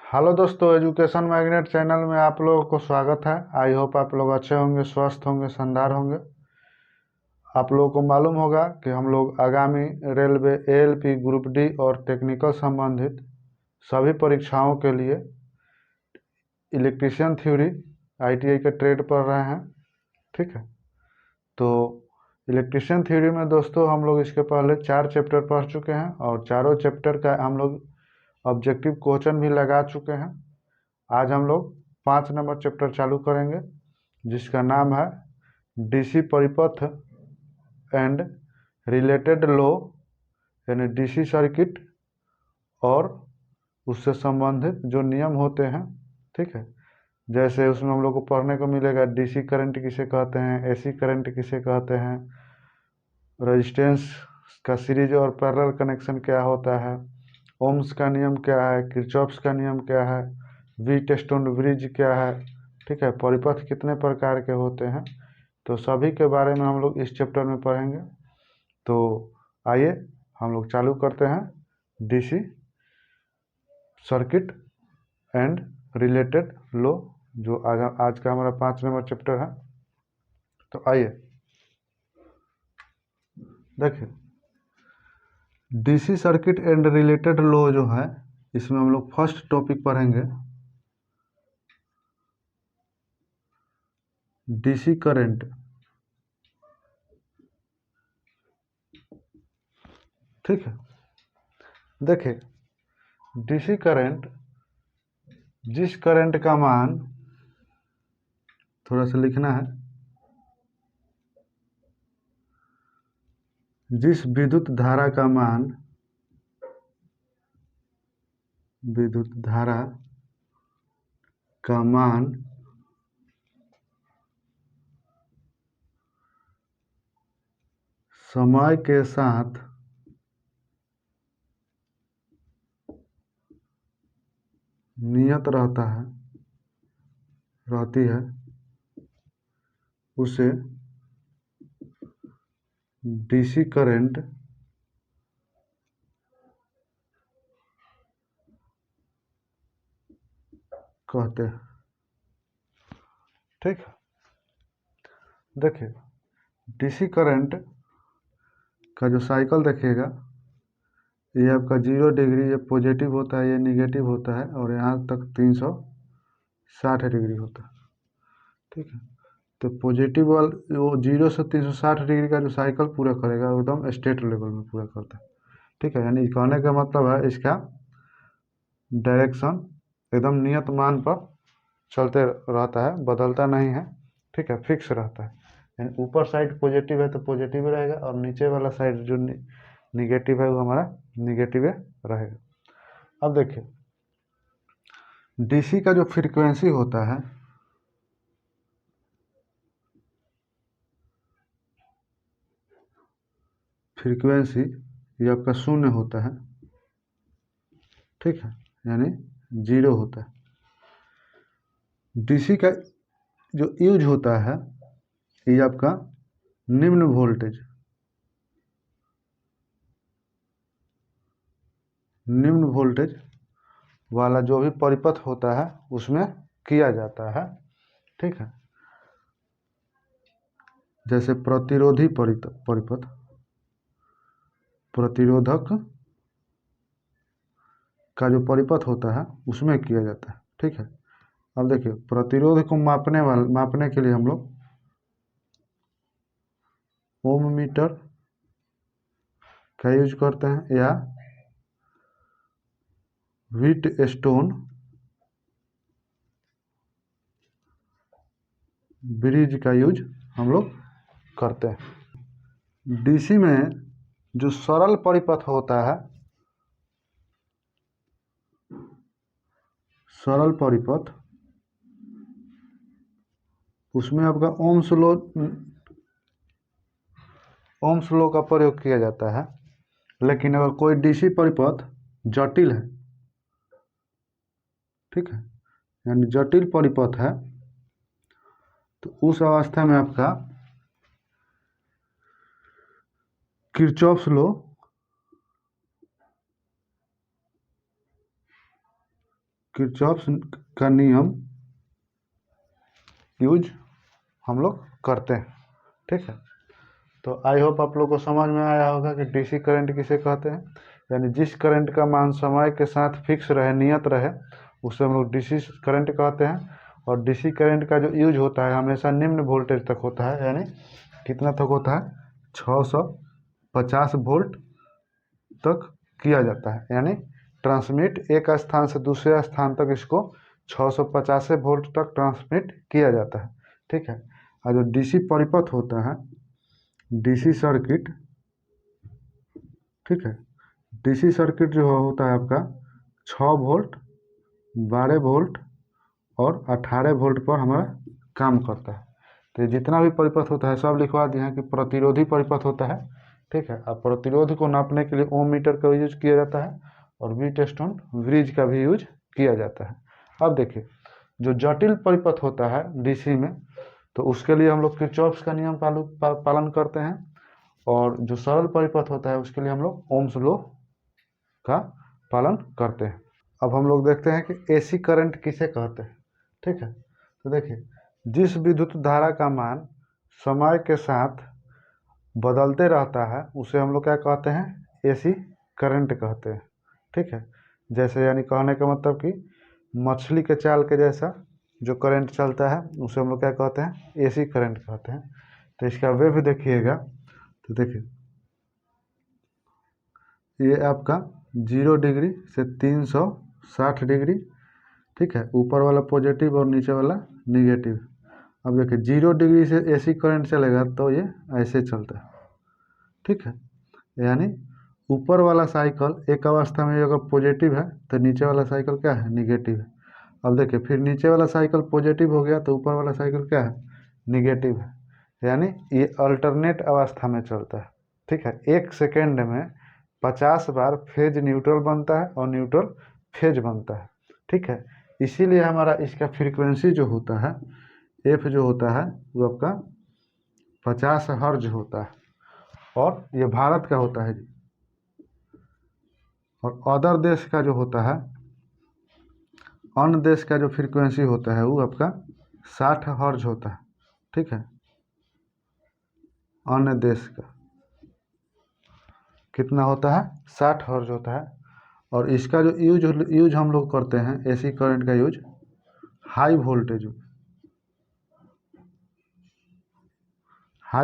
Hello दोस्तों, education magnet channel में आप लोगों को स्वागत है। आई होप आप लोग अच्छे होंगे, स्वस्थ होंगे, शानदार होंगे। आप लोगों को मालूम होगा कि हम लोग आगामी रेलवे एएलपी ग्रुप डी और टेक्निकल संबंधित सभी परीक्षाओं के लिए इलेक्ट्रीशियन थ्योरी आईटीआई के ट्रेड पढ़ रहे हैं। ठीक है, तो इलेक्ट्रीशियन थ्योरी में दोस्तों हम लोग इसके पहले 4 चैप्टर पढ़ चुके हैं और चारों चैप्टर का हम लोग ऑब्जेक्टिव क्वेश्चन भी लगा चुके हैं। आज हम लोग 5 नंबर चैप्टर चालू करेंगे जिसका नाम है डीसी परिपथ एंड रिलेटेड लो, यानी डीसी सर्किट और उससे संबंधित जो नियम होते हैं। ठीक है, जैसे उसमें हम लोग को पढ़ने को मिलेगा डीसी करंट किसे कहते हैं, एसी करंट किसे कहते हैं, रेजिस्टेंस का सीरीज और पैरेलल कनेक्शन क्या होता है, ओम्स का नियम क्या है, किरचॉफ्स का नियम क्या है, व्हीटस्टोन ब्रिज क्या है। ठीक है, परिपथ कितने प्रकार के होते हैं, तो सभी के बारे में हम लोग इस चैप्टर में पढ़ेंगे। तो आइए हम लोग चालू करते हैं डीसी सर्किट एंड रिलेटेड लो, जो आज का हमारा 5 नंबर चैप्टर है। तो आइए देखिए, डीसी सर्किट एंड रिलेटेड लो जो है, इसमें हम लोग फर्स्ट टॉपिक पढ़ेंगे डीसी करंट। ठीक है, देखिए डीसी करंट, जिस करंट का मान, थोड़ा सा लिखना है, जिस विद्युत धारा का मान, विद्युत धारा का मान समय के साथ नियत रहती है, उसे डीसी करंट कहते हैं। ठीक है, देखिए डीसी करंट का जो साइकिल देखिएगा, ये आपका 0 डिग्री, ये पॉजिटिव होता है, ये निगेटिव होता है, और यहाँ तक 360 डिग्री होता है। ठीक है, तो पॉजिटिव वाला वो 0 से 360 डिग्री का जो साइकिल पूरा करेगा वो एकदम स्टेट लेवल में पूरा करता है। ठीक है, यानी कहने का मतलब है इसका डायरेक्शन एकदम नियत मान पर चलते रहता है, बदलता नहीं है। ठीक है, फिक्स रहता है। यानी ऊपर साइड पॉजिटिव है तो पॉजिटिव रहेगा, और नीचे वाला साइड जो निगेटिव है वो हमारा निगेटिव रहेगा। अब देखिए डीसी का जो फ्रीक्वेंसी होता है, फ्रीक्वेंसी ये आपका 0 होता है। ठीक है, यानी 0 होता है। डीसी का जो यूज होता है, ये आपका निम्न वोल्टेज, निम्न वोल्टेज वाला जो भी परिपथ होता है उसमें किया जाता है। ठीक है, जैसे प्रतिरोधी परिपथ, प्रतिरोधक का जो परिपथ होता है उसमें किया जाता है। ठीक है, अब देखिए प्रतिरोध को मापने के लिए हम लोग ओम मीटर का यूज करते हैं, या व्हीटस्टोन ब्रिज का यूज हम लोग करते हैं। डीसी में जो सरल परिपथ होता है, सरल परिपथ, उसमें आपका ओम्स लो का प्रयोग किया जाता है। लेकिन अगर कोई डीसी परिपथ जटिल है, ठीक है, यानी जटिल परिपथ है, तो उस अवस्था में आपका किरचॉफ्स लो, किरचॉफ का नियम यूज हम लोग करते हैं। ठीक है, तो आई होप आप लोग को समझ में आया होगा कि डीसी करंट किसे कहते हैं। यानी जिस करंट का मान समय के साथ फिक्स रहे, नियत रहे, उसे हम लोग डीसी करंट कहते हैं। और डीसी करंट का जो यूज होता है हमेशा निम्न वोल्टेज तक होता है। यानी कितना तक होता है, 650 वोल्ट तक किया जाता है। यानी ट्रांसमिट एक स्थान से दूसरे स्थान तक इसको 650 वोल्ट तक ट्रांसमिट किया जाता है। ठीक है, और जो डीसी परिपथ होता है, डीसी सर्किट, ठीक है, डीसी सर्किट जो होता है आपका 6 वोल्ट, 12 वोल्ट और 18 वोल्ट पर हमारा काम करता है। तो जितना भी परिपथ होता है सब लिखवा दिए हैं कि प्रतिरोधी परिपथ होता है। ठीक है, अब प्रतिरोध को नापने के लिए ओम मीटर का यूज किया जाता है और व्हीटस्टोन ब्रिज का भी यूज किया जाता है। अब देखिए, जो जटिल परिपथ होता है डीसी में, तो उसके लिए हम लोग किरचॉफ का नियम पालन करते हैं। और जो सरल परिपथ होता है उसके लिए हम लोग ओम्स लॉ का पालन करते हैं। अब हम लोग देखते हैं कि एसी करंट किसे कहते हैं। ठीक है, तो देखिए, जिस विद्युत धारा का मान समय के साथ बदलते रहता है उसे हम लोग क्या कहते हैं, एसी करंट कहते हैं। ठीक है, जैसे यानी कहने का मतलब कि मछली के चाल के जैसा जो करंट चलता है उसे हम लोग क्या कहते हैं, एसी करंट कहते हैं। तो इसका वेव देखिएगा, तो देखिए ये आपका 0 डिग्री से 360 डिग्री, ठीक है, ऊपर वाला पॉजिटिव और नीचे वाला निगेटिव। अब देखिए 0 डिग्री से एसी करंट चलेगा तो ये ऐसे चलता है। ठीक है, यानी ऊपर वाला साइकिल एक अवस्था में अगर पॉजिटिव है तो नीचे वाला साइकिल क्या है, निगेटिव है। अब देखिए फिर नीचे वाला साइकिल पॉजिटिव हो गया तो ऊपर वाला साइकिल क्या है, निगेटिव है। यानी ये अल्टरनेट अवस्था में चलता है। ठीक है, 1 सेकेंड में 50 बार फेज न्यूट्रल बनता है और न्यूट्रल फेज बनता है। ठीक है, इसीलिए हमारा इसका फ्रीक्वेंसी जो होता है, एफ जो होता है वो आपका 50 हर्ज होता है। और ये भारत का होता है जी। और अदर देश का जो होता है, अन्य देश का जो फ्रीक्वेंसी होता है वो आपका 60 हर्ज होता है। ठीक है, अन्य देश का कितना होता है, 60 हर्ज होता है। और इसका जो यूज हम लोग करते हैं एसी करंट का यूज हाई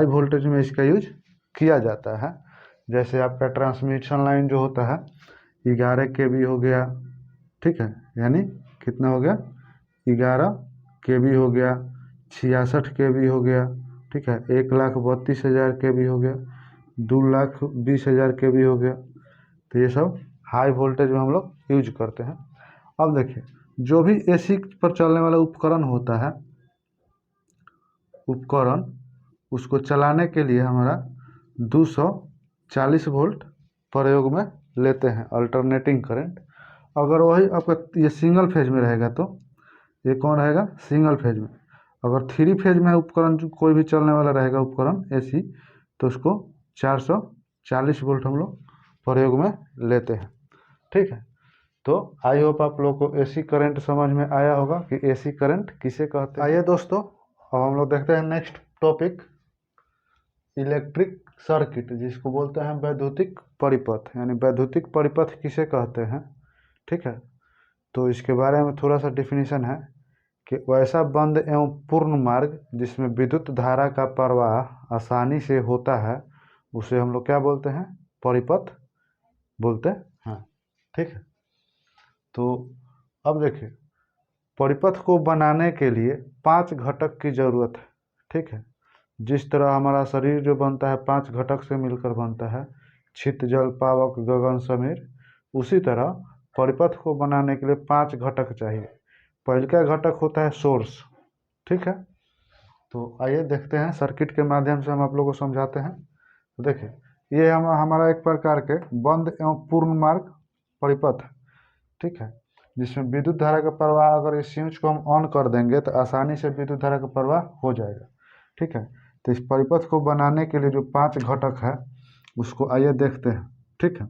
वोल्टेज में इसका यूज किया जाता है। जैसे आपका ट्रांसमिशन लाइन जो होता है 11 kV हो गया। ठीक है, यानी कितना हो गया, 11 kV हो गया, 66 kV हो गया। ठीक है, 1,32,000 kV हो गया, 2,20,000 kV हो गया। तो ये सब हाई वोल्टेज में हम लोग यूज करते हैं। अब देखिए, जो भी एसी पर चलने वाला उपकरण होता है, उपकरण उसको चलाने के लिए हमारा 240 वोल्ट प्रयोग में लेते हैं, अल्टरनेटिंग करंट। अगर वही आपका ये सिंगल फेज में रहेगा तो ये कौन रहेगा, सिंगल फेज में। अगर 3 फेज में उपकरण जो कोई भी चलने वाला रहेगा उपकरण एसी, तो उसको 440 वोल्ट हम लोग प्रयोग में लेते हैं। ठीक है, तो आई होप आप लोग को एसी करंट समझ में आया होगा कि एसी करंट किसे कहते हैं। आइए दोस्तों, अब हम लोग देखते हैं नेक्स्ट टॉपिक, इलेक्ट्रिक सर्किट, जिसको बोलते हैं वैद्युतिक परिपथ। यानी वैद्युतिक परिपथ किसे कहते हैं। ठीक है, तो इसके बारे में थोड़ा सा डिफिनीशन है कि वैसा बंद एवं पूर्ण मार्ग जिसमें विद्युत धारा का प्रवाह आसानी से होता है उसे हम लोग क्या बोलते हैं, परिपथ बोलते हैं। ठीक है, तो अब देखिए, परिपथ को बनाने के लिए 5 घटक की जरूरत है। ठीक है, जिस तरह हमारा शरीर जो बनता है 5 घटक से मिलकर बनता है, छित, जल, पावक, गगन, समीर, उसी तरह परिपथ को बनाने के लिए 5 घटक चाहिए। पहला घटक होता है सोर्स। ठीक है, तो आइए देखते हैं, सर्किट के माध्यम से हम आप लोगों को समझाते हैं। तो देखिए, ये हमारा एक प्रकार के बंद एवं पूर्ण मार्ग परिपथ है। ठीक है, जिसमें विद्युत धारा का प्रवाह, अगर इस स्विच को हम ऑन कर देंगे तो आसानी से विद्युत धारा का प्रवाह हो जाएगा। ठीक है, तो इस परिपथ को बनाने के लिए जो 5 घटक है उसको आइए देखते हैं। ठीक है,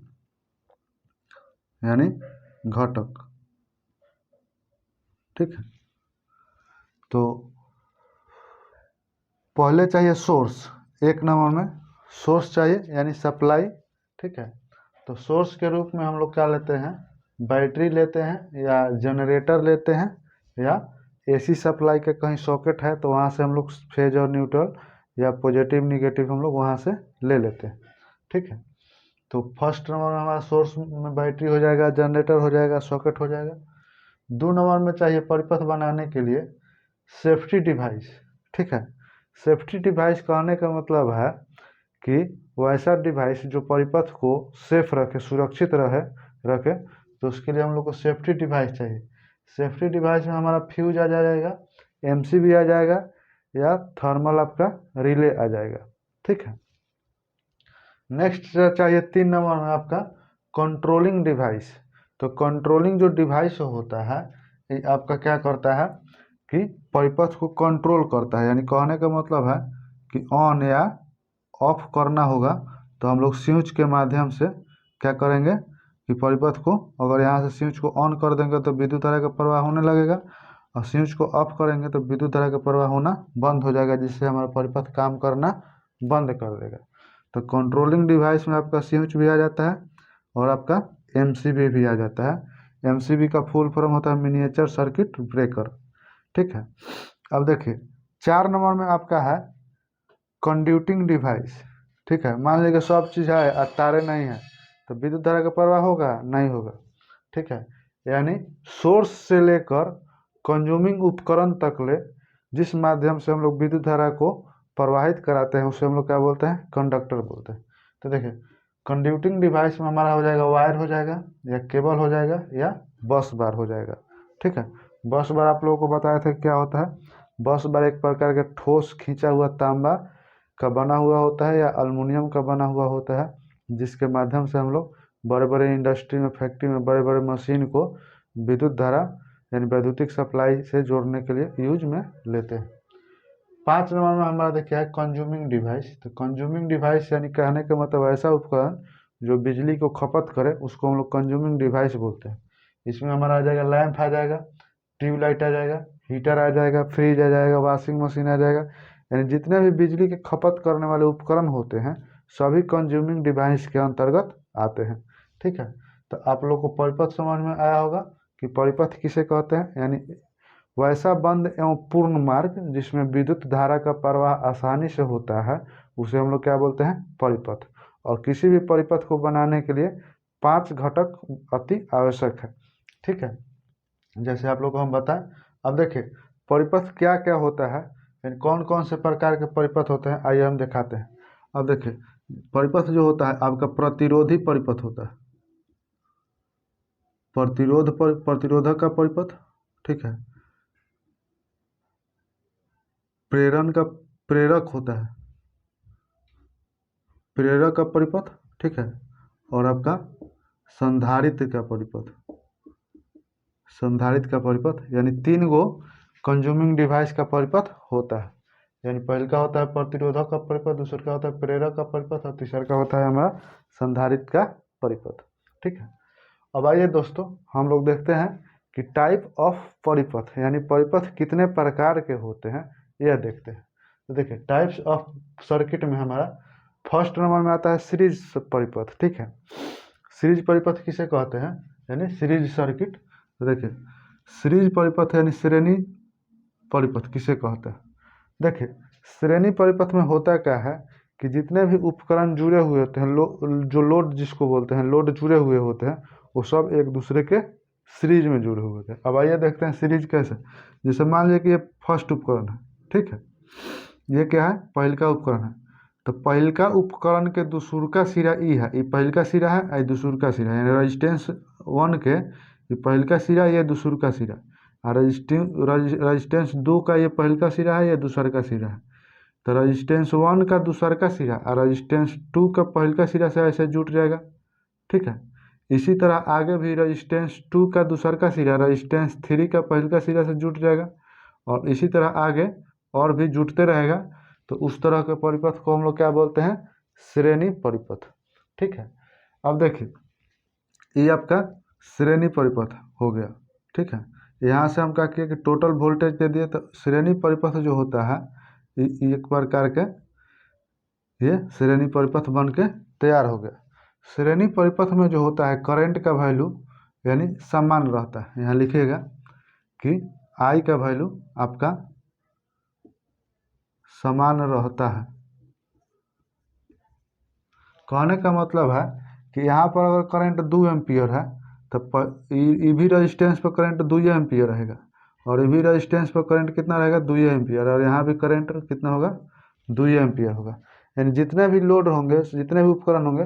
यानी घटक, ठीक है। तो पहले चाहिए सोर्स, एक नंबर में सोर्स चाहिए यानी सप्लाई, ठीक है। तो सोर्स के रूप में हम लोग क्या लेते हैं, बैटरी लेते हैं या जनरेटर लेते हैं या एसी सप्लाई के कहीं सॉकेट है तो वहाँ से हम लोग फेज और न्यूट्रल या पॉजिटिव निगेटिव हम लोग वहाँ से ले लेते हैं, ठीक है। तो फर्स्ट नंबर में हमारा सोर्स में बैटरी हो जाएगा, जनरेटर हो जाएगा, सॉकेट हो जाएगा। 2 नंबर में चाहिए परिपथ बनाने के लिए सेफ्टी डिवाइस, ठीक है। सेफ्टी डिवाइस कहने का मतलब है कि वैसा डिवाइस जो परिपथ को सेफ रखे, सुरक्षित रखे, तो उसके लिए हम लोग को सेफ्टी डिवाइस चाहिए। सेफ्टी डिवाइस में हमारा फ्यूज आ जाएगा, एमसीबी आ जाएगा या थर्मल आपका रिले आ जाएगा, ठीक है। नेक्स्ट चाहिए 3 नंबर में आपका कंट्रोलिंग डिवाइस। तो कंट्रोलिंग जो डिवाइस होता है ये आपका क्या करता है कि परिपथ को कंट्रोल करता है, यानी कहने का मतलब है कि ऑन या ऑफ करना होगा तो हम लोग स्विच के माध्यम से क्या करेंगे कि परिपथ को, अगर यहाँ से स्विच को ऑन कर देंगे तो विद्युत धारा का प्रवाह होने लगेगा और स्विच को ऑफ करेंगे तो विद्युत धारा का प्रवाह होना बंद हो जाएगा, जिससे हमारा परिपथ काम करना बंद कर देगा। तो कंट्रोलिंग डिवाइस में आपका स्विच भी आ जाता है और आपका एमसीबी भी आ जाता है। एमसीबी का फुल फॉर्म होता है मिनिएचर सर्किट ब्रेकर, ठीक है। अब देखिए 4 नंबर में आपका है कंड्यूटिंग डिवाइस, ठीक है। मान लीजिए सब चीज़ है और तारे नहीं है तो विद्युत धारा का प्रवाह होगा, नहीं होगा, ठीक है। यानी सोर्स से लेकर कंज्यूमिंग उपकरण तक ले जिस माध्यम से हम लोग विद्युत धारा को प्रवाहित कराते हैं उसे हम लोग क्या बोलते हैं, कंडक्टर बोलते हैं। तो देखिए कंड्यूटिंग डिवाइस में हमारा हो जाएगा वायर हो जाएगा या केबल हो जाएगा या बस बार हो जाएगा, ठीक है। बस बार आप लोगों को बताया था क्या होता है। बस बार एक प्रकार का ठोस खींचा हुआ तांबा का बना हुआ होता है या अल्मुनियम का बना हुआ होता है, जिसके माध्यम से हम लोग बड़े बड़े इंडस्ट्री में, फैक्ट्री में बड़े बड़े मशीन को विद्युत धारा यानी वैद्युतिक सप्लाई से जोड़ने के लिए यूज में लेते हैं। 5 नंबर में हमारा देखिए है कंज्यूमिंग डिवाइस। तो कंज्यूमिंग डिवाइस यानी कहने का मतलब ऐसा उपकरण जो बिजली को खपत करे उसको हम लोग कंज्यूमिंग डिवाइस बोलते हैं। इसमें हमारा आ जाएगा लैंप आ जाएगा, ट्यूबलाइट आ जाएगा, हीटर आ जाएगा, फ्रिज आ जाएगा, वॉशिंग मशीन आ जाएगा, यानी जितने भी बिजली के खपत करने वाले उपकरण होते हैं सभी कंज्यूमिंग डिवाइस के अंतर्गत आते हैं, ठीक है। तो आप लोग को परिपथ समझ में आया होगा कि परिपथ किसे कहते हैं, यानी वैसा बंद एवं पूर्ण मार्ग जिसमें विद्युत धारा का प्रवाह आसानी से होता है उसे हम लोग क्या बोलते हैं, परिपथ। और किसी भी परिपथ को बनाने के लिए 5 घटक अति आवश्यक है, ठीक है। जैसे आप लोग को हम बताएं, अब देखिए परिपथ क्या क्या होता है, यानी कौन कौन से प्रकार के परिपथ होते हैं, आइए हम दिखाते हैं। अब देखिए परिपथ जो होता है आपका प्रतिरोधी परिपथ होता है, प्रतिरोधक का परिपथ, ठीक है। प्रेरण का प्रेरक होता है, प्रेरक का परिपथ, ठीक है। और आपका संधारित्र का परिपथ, संधारित्र का परिपथ, यानी 3 गो कंज्यूमिंग डिवाइस का परिपथ होता है। यानी पहले का होता है प्रतिरोधक का परिपथ, दूसरा का होता है प्रेरक का परिपथ और तीसरा का होता है हमारा संधारित्र का परिपथ, ठीक है। अब आइए दोस्तों हम लोग देखते हैं कि टाइप ऑफ परिपथ यानी परिपथ कितने प्रकार के होते हैं यह देखते हैं। तो देखिए टाइप्स ऑफ सर्किट में हमारा फर्स्ट नंबर में आता है सीरीज परिपथ, ठीक है। सीरीज परिपथ किसे कहते हैं, यानी सीरीज सर्किट। तो देखिए सीरीज परिपथ यानी श्रेणी परिपथ किसे कहते हैं। देखिए श्रेणी परिपथ में होता क्या है कि जितने भी उपकरण जुड़े हुए होते हैं, जो लोड जिसको बोलते हैं, लोड जुड़े हुए होते हैं, वो सब एक दूसरे के सीरीज में जुड़े हुए थे। अब आइए देखते हैं सीरीज कैसे। जैसे मान लीजिए कि ये फर्स्ट उपकरण है, ठीक है। ये क्या है, पहिलका उपकरण है। तो पहिलका उपकरण के दूसरका सिरा ई है, ये पहिलका सिरा है, ये दूसरका सिरा है, यानी रजिस्टेंस 1 के ये पहिलका सिरा, ये दूसरका सिरा। और रजिस्टेंस 2 का ये पहिलका सिरा है, ये दूसरका सिरा है। तो रजिस्टेंस 1 का दूसरका सिरा और रजिस्टेंस 2 का पहिलका सिरा से ऐसे जुट जाएगा, ठीक है। इसी तरह आगे भी रजिस्टेंस 2 का दूसरका सिरा रजिस्टेंस 3 का पहिलका सिरा से जुट जाएगा और इसी तरह आगे और भी जुटते रहेगा। तो उस तरह के परिपथ को हम लोग क्या बोलते हैं, श्रेणी परिपथ, ठीक है। अब देखिए ये आपका श्रेणी परिपथ हो गया, ठीक है। यहाँ से हम क्या किए कि टोटल वोल्टेज दे दिए, तो श्रेणी परिपथ जो होता है एक प्रकार के ये श्रेणी परिपथ बन के तैयार हो गया। श्रेणी परिपथ में जो होता है करंट का वैल्यू यानी समान रहता है। यहाँ लिखिएगा कि आई का वैल्यू आपका समान रहता है। कहने का मतलब है कि यहाँ पर अगर करंट 2 एम्पियर है तो ईवी रेजिस्टेंस पर करंट 2 एम्पियर रहेगा, और ईवी रेजिस्टेंस पर करंट कितना रहेगा 2 एम्पियर, और यहाँ भी करंट कितना होगा 2 एम्पियर होगा। यानी जितने भी लोड होंगे, जितने भी उपकरण होंगे,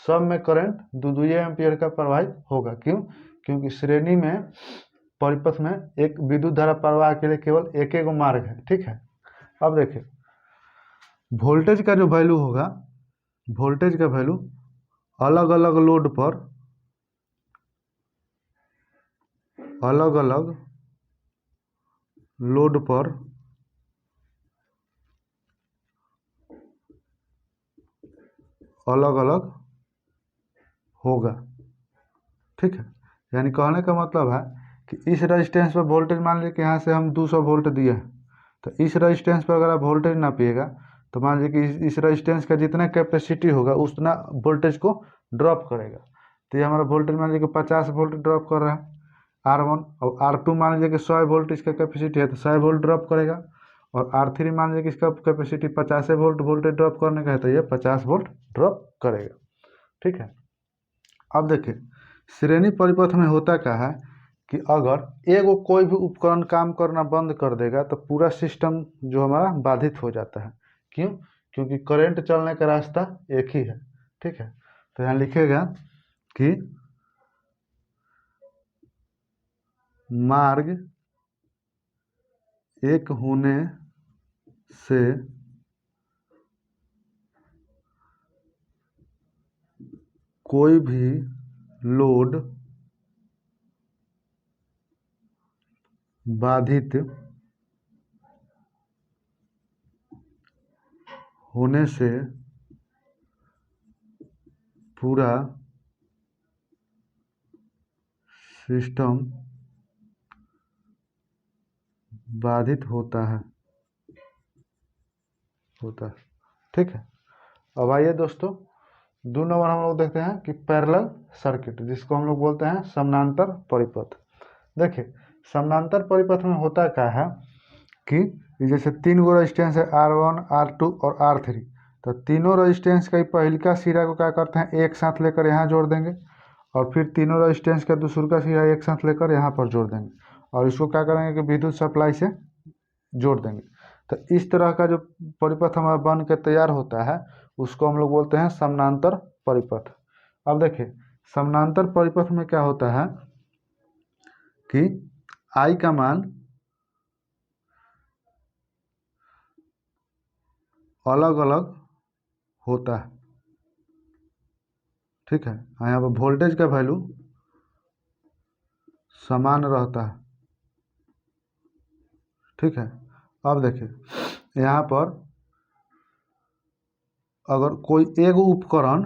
सब में करंट 2 एम्पियर का प्रवाहित होगा। क्यों? क्योंकि श्रेणी में परिपथ में एक विद्युत धारा प्रवाह के लिए केवल एक एक मार्ग है। ठीक है, अब देखिए वोल्टेज का जो वैल्यू होगा, वोल्टेज का वैल्यू अलग अलग लोड पर अलग अलग लोड पर अलग अलग होगा। ठीक है, यानी कहने का मतलब है कि इस रेजिस्टेंस पर वोल्टेज मान लीजिए कि यहाँ से हम 200 वोल्ट दिए हैं, तो इस रेजिस्टेंस पर अगर आप वोल्टेज ना पिएगा तो मान लीजिए कि इस रेजिस्टेंस का जितना कैपेसिटी होगा उतना वोल्टेज को ड्रॉप करेगा। तो ये हमारा वोल्टेज मान लीजिए कि 50 वोल्ट ड्रॉप कर रहा है R1, और R2 मान लीजिए कि 100 वोल्ट इसका कैपेसिटी है तो 100 वोल्ट ड्रॉप करेगा, और R3 मान लीजिए कि इसका कैपेसिटी 50 वोल्ट वोल्टेज ड्रॉप करने का है तो ये 50 वोल्ट ड्रॉप करेगा। ठीक है, अब देखिए श्रेणी परिपथ में होता क्या है कि अगर एगो कोई भी उपकरण काम करना बंद कर देगा तो पूरा सिस्टम जो हमारा बाधित हो जाता है। क्यों? क्योंकि करंट चलने का रास्ता एक ही है। ठीक है, तो यहाँ लिखेगा कि मार्ग एक होने से कोई भी लोड बाधित होने से पूरा सिस्टम बाधित होता है। ठीक है, अब आइए दोस्तों 2 नंबर हम लोग देखते हैं कि पैरेलल सर्किट, जिसको हम लोग बोलते हैं समानांतर परिपथ। देखिए समानांतर परिपथ में होता क्या है कि जैसे 3 गो रेजिस्टेंस है R1, R2 और R3, तो तीनों रेजिस्टेंस का पहले का सिरा को क्या करते हैं एक साथ लेकर यहाँ जोड़ देंगे, और फिर तीनों रेजिस्टेंस का दूसरा का सिरा एक साथ लेकर यहाँ पर जोड़ देंगे, और इसको क्या करेंगे कि विद्युत सप्लाई से जोड़ देंगे। तो इस तरह का जो परिपथ हमारा बन के तैयार होता है उसको हम लोग बोलते हैं समानांतर परिपथ। अब देखिए समानांतर परिपथ में क्या होता है कि I का मान अलग अलग होता है। ठीक है, यहाँ पर वोल्टेज का वैल्यू समान रहता है। ठीक है, अब देखिए यहाँ पर अगर कोई एक उपकरण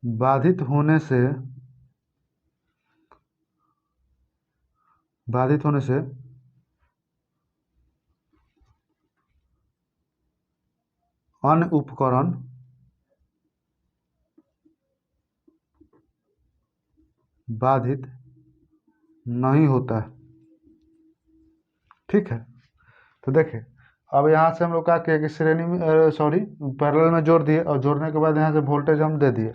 बाधित होने से अन्य उपकरण बाधित नहीं होता है। ठीक है, तो देखिए अब यहाँ से हम लोग क्या किया कि श्रेणी में पैरेलल में जोड़ दिए, और जोड़ने के बाद यहाँ से वोल्टेज हम दे दिए।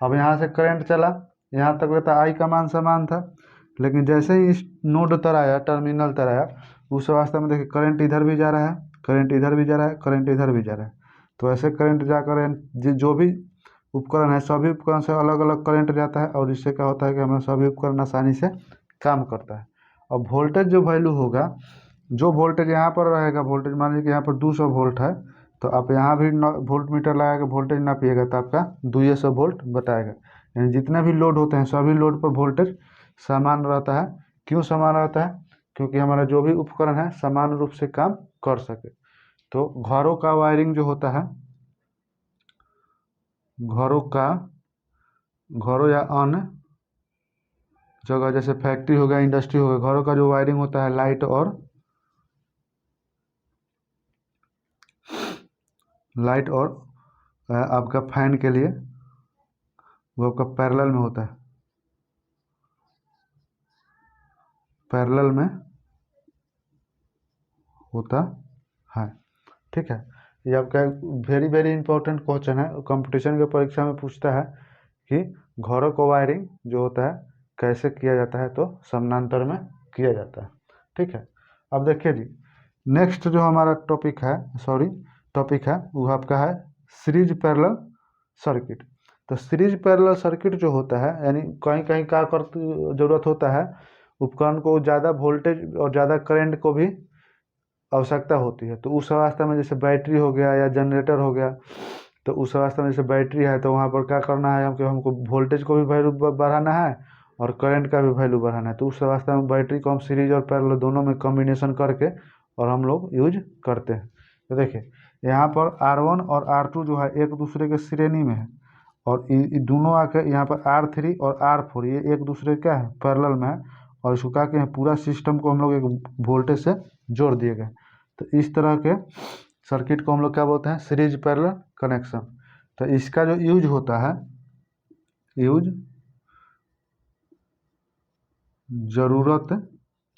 अब यहाँ से करंट चला, यहाँ तक रहता आई का मान समान था, लेकिन जैसे ही इस नोड तर आया, टर्मिनल तर आया, उस वास्ते में देखिए करंट इधर भी जा रहा है, करंट इधर भी जा रहा है, करंट इधर भी जा रहा है। तो ऐसे करंट जाकर जो भी उपकरण है सभी उपकरण से अलग अलग करंट जाता है, और इससे क्या होता है कि हमारा सभी उपकरण आसानी से काम करता है। और वोल्टेज जो वैल्यू होगा, जो वोल्टेज यहाँ पर रहेगा, वोल्टेज मान लीजिए कि यहाँ पर 200 वोल्ट है, तो आप यहाँ भी वोल्ट मीटर लगा के वोल्टेज नापिएगा तो आपका 200 वोल्ट बताएगा। यानी जितने भी लोड होते हैं सभी लोड पर वोल्टेज समान रहता है। क्यों समान रहता है? क्योंकि हमारा जो भी उपकरण है समान रूप से काम कर सके। तो घरों का वायरिंग जो होता है, घरों का घरों या अन्य जगह जैसे फैक्ट्री हो गया, इंडस्ट्री हो गया, घरों का जो वायरिंग होता है लाइट और आपका फैन के लिए वो आपका पैरेलल में होता है, पैरेलल में होता है। ठीक है, ये आपका वेरी वेरी इंपॉर्टेंट क्वेश्चन है, कंपटीशन के परीक्षा में पूछता है कि घरों को वायरिंग जो होता है कैसे किया जाता है, तो समानांतर में किया जाता है। ठीक है, अब देखिए जी, नेक्स्ट जो हमारा टॉपिक है वो आपका है सीरीज पैरेलल सर्किट। तो सीरीज पैरेलल सर्किट जो होता है, यानी कहीं कहीं क्या कर जरूरत होता है, उपकरण को ज़्यादा वोल्टेज और ज़्यादा करंट को भी आवश्यकता होती है। तो उस अवस्था में जैसे बैटरी हो गया या जनरेटर हो गया, तो उस अवस्था में जैसे बैटरी है तो वहाँ पर क्या करना है, हमको वोल्टेज को भी वैल्यू बढ़ाना है और करंट का भी वैल्यू बढ़ाना है। तो उस अवस्था में बैटरी को हम सीरीज और पैरेलल दोनों में कॉम्बिनेशन करके और हम लोग यूज करते हैं। तो देखिए यहाँ पर R1 और R2 जो है एक दूसरे के श्रेणी में है, और ये दोनों आके यहाँ पर R3 और R4 ये एक दूसरे क्या है, पैरेलल में है, और इसको क्या कहते हैं, पूरा सिस्टम को हम लोग एक वोल्टेज से जोड़ दिए गए। तो इस तरह के सर्किट को हम लोग क्या बोलते हैं, सीरीज पैरेलल कनेक्शन। तो इसका जो यूज होता है, जरूरत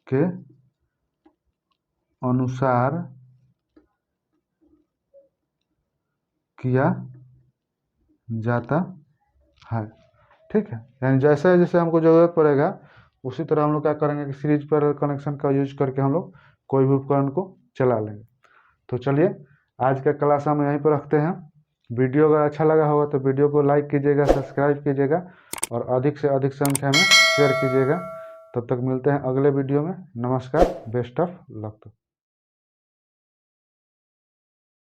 के अनुसार किया जाता है। ठीक है, यानी जैसे जैसे हमको ज़रूरत पड़ेगा उसी तरह हम लोग क्या करेंगे कि सीरीज पैरेलल कनेक्शन का यूज करके हम लोग कोई भी उपकरण को चला लेंगे। तो चलिए आज का क्लास हम यहीं पर रखते हैं। वीडियो अगर अच्छा लगा होगा तो वीडियो को लाइक कीजिएगा, सब्सक्राइब कीजिएगा और अधिक से अधिक संख्या में शेयर कीजिएगा। तब तक मिलते हैं अगले वीडियो में। नमस्कार, बेस्ट ऑफ लक।